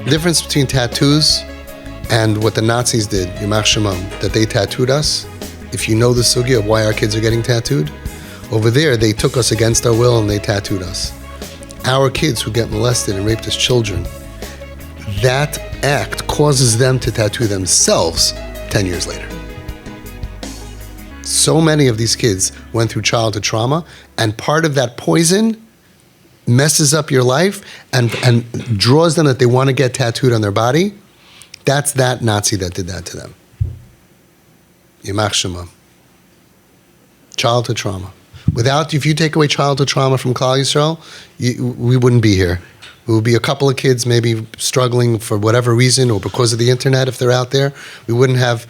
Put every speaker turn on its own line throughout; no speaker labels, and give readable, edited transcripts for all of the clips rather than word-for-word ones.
difference between tattoos and what the Nazis did, Yimach Shemam, that they tattooed us. If you know the sugya of why our kids are getting tattooed, over there they took us against our will and they tattooed us. Our kids who get molested and raped as children, that act causes them to tattoo themselves 10 years later. So many of these kids went through childhood trauma, and part of that poison messes up your life and draws them that they want to get tattooed on their body. That's that Nazi that did that to them. Yimach Shema. Childhood trauma. If you take away childhood trauma from Klal Yisrael, we wouldn't be here. We would be a couple of kids maybe struggling for whatever reason or because of the internet if they're out there. We wouldn't have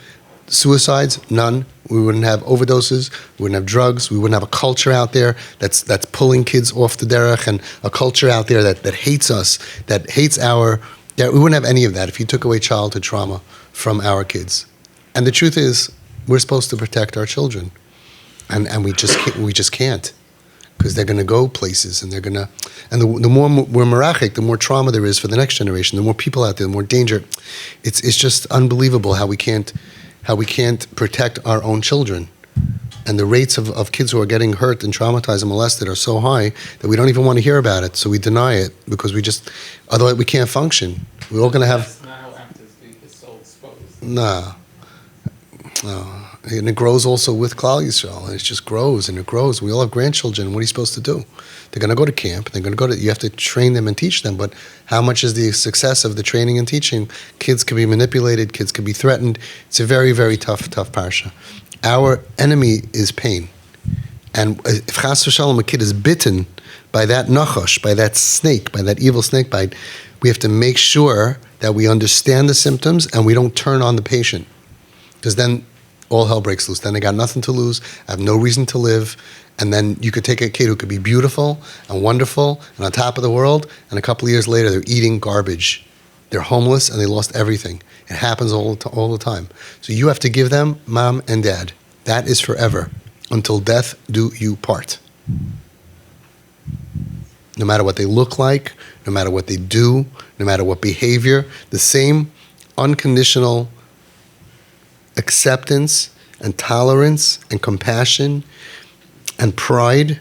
suicides, none. We wouldn't have overdoses. We wouldn't have drugs. We wouldn't have a culture out there that's pulling kids off the derech, and a culture out there that hates us, that hates we wouldn't have any of that if you took away childhood trauma from our kids. And the truth is, we're supposed to protect our children. And we just can't, because they're going to go places, and the more we're merachik, the more trauma there is for the next generation. The more people out there, the more danger. It's just unbelievable how we can't protect our own children, and the rates of kids who are getting hurt and traumatized and molested are so high that we don't even want to hear about it. So we deny it because otherwise we can't function. We're all going to have.
That's not how actors is so exposed.
No. And it grows also with Klal Yisrael, and it just grows and it grows. We all have grandchildren. What are you supposed to do? They're going to go to camp. You have to train them and teach them. But how much is the success of the training and teaching? Kids can be manipulated. Kids can be threatened. It's a very, very tough parsha. Our enemy is pain. And if chas v'shalom, a kid is bitten by that nachash, by that snake, by that evil snake bite, we have to make sure that we understand the symptoms and we don't turn on the patient. Because then all hell breaks loose. Then they got nothing to lose, have no reason to live, and then you could take a kid who could be beautiful and wonderful and on top of the world, and a couple of years later they're eating garbage. They're homeless and they lost everything. It happens all the time. So you have to give them mom and dad. That is forever. Until death do you part. No matter what they look like, no matter what they do, no matter what behavior, the same unconditional acceptance and tolerance and compassion and pride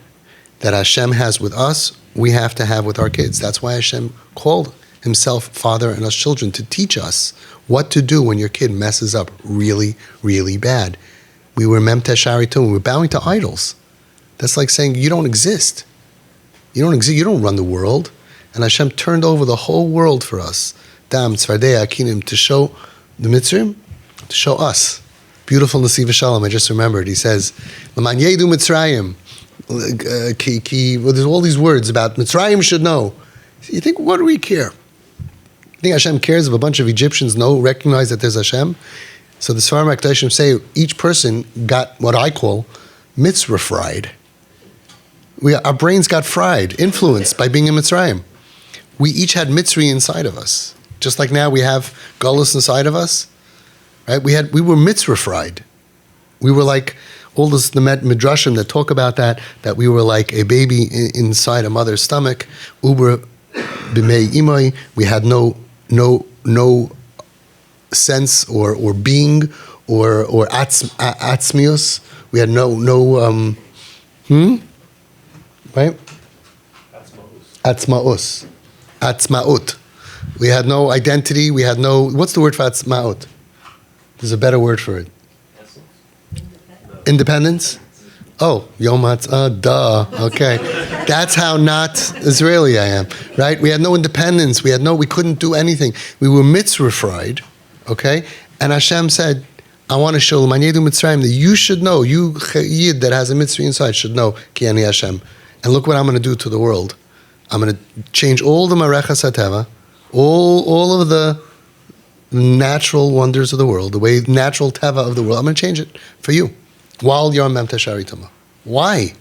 that Hashem has with us, we have to have with our kids. That's why Hashem called himself Father and us children, to teach us what to do when your kid messes up really, really bad. We were memtesharitum, we were bowing to idols. That's like saying you don't exist. You don't exist, you don't run the world. And Hashem turned over the whole world for us. Dam, tzvardei, akinim, to show the Mitzrim, to show us. Beautiful Nasiv Shalom, I just remembered. He says, L'man yedu Mitzrayim. There's all these words about Mitzrayim should know. You think, what do we care? You think Hashem cares if a bunch of Egyptians recognize that there's Hashem? So the Sfarim HaKadoshim say each person got what I call mitzvah fried. Our brains got fried, influenced by being in Mitzrayim. We each had Mitzri inside of us. Just like now we have Gullus inside of us. Right? We were mitzvah fried. We were like all the midrashim that talk about that we were like a baby inside a mother's stomach. Uber b'mei imai. We had no sense or being or atzmius. We had no right? Atzmaut. We had no identity. We had no. What's the word for atzmaut? There's a better word for it. Independence? Oh, Yom Ha'atzmaut, duh. Okay. That's how not Israeli I am, right? We had no independence. We couldn't do anything. We were mitzvah fried, okay? And Hashem said, I want to show L'man yedu Mitzrayim that you should know, you Yid that has a mitzvah inside should know, Ki ani Hashem. And look what I'm going to do to the world. I'm going to change all the marechas hateva, all of the natural wonders of the world, the way natural teva of the world. I'm going to change it for you while you're on Mem Teshari Tuma. Why?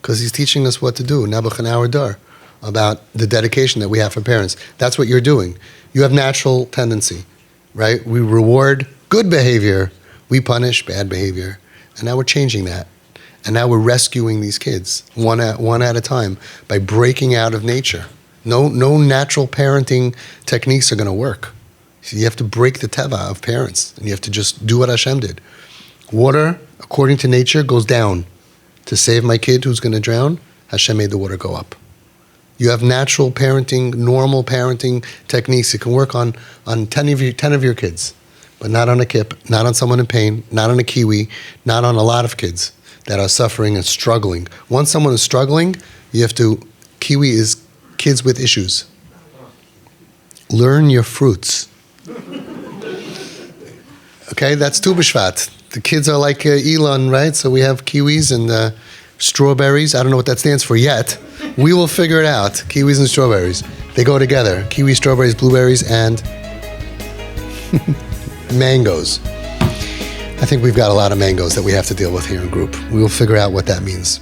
Because he's teaching us what to do, Nebuch and our Dar, about the dedication that we have for parents. That's what you're doing. You have natural tendency, right? We reward good behavior. We punish bad behavior. And now we're changing that. And now we're rescuing these kids one at a time by breaking out of nature. No natural parenting techniques are going to work. So you have to break the teva of parents, and you have to just do what Hashem did. Water, according to nature, goes down. To save my kid who's going to drown, Hashem made the water go up. You have natural parenting, normal parenting techniques. You can work on 10 of your kids, but not on a kip, not on someone in pain, not on a kiwi, not on a lot of kids that are suffering and struggling. Once someone is struggling, kiwi is kids with issues. Learn your fruits. Okay, that's Tu B'Shvat. The kids are like Elon, right? So we have kiwis and strawberries. I don't know what that stands for yet. We will figure it out. Kiwis and strawberries. They go together. Kiwi, strawberries, blueberries, and mangoes. I think we've got a lot of mangoes that we have to deal with here in group. We will figure out what that means.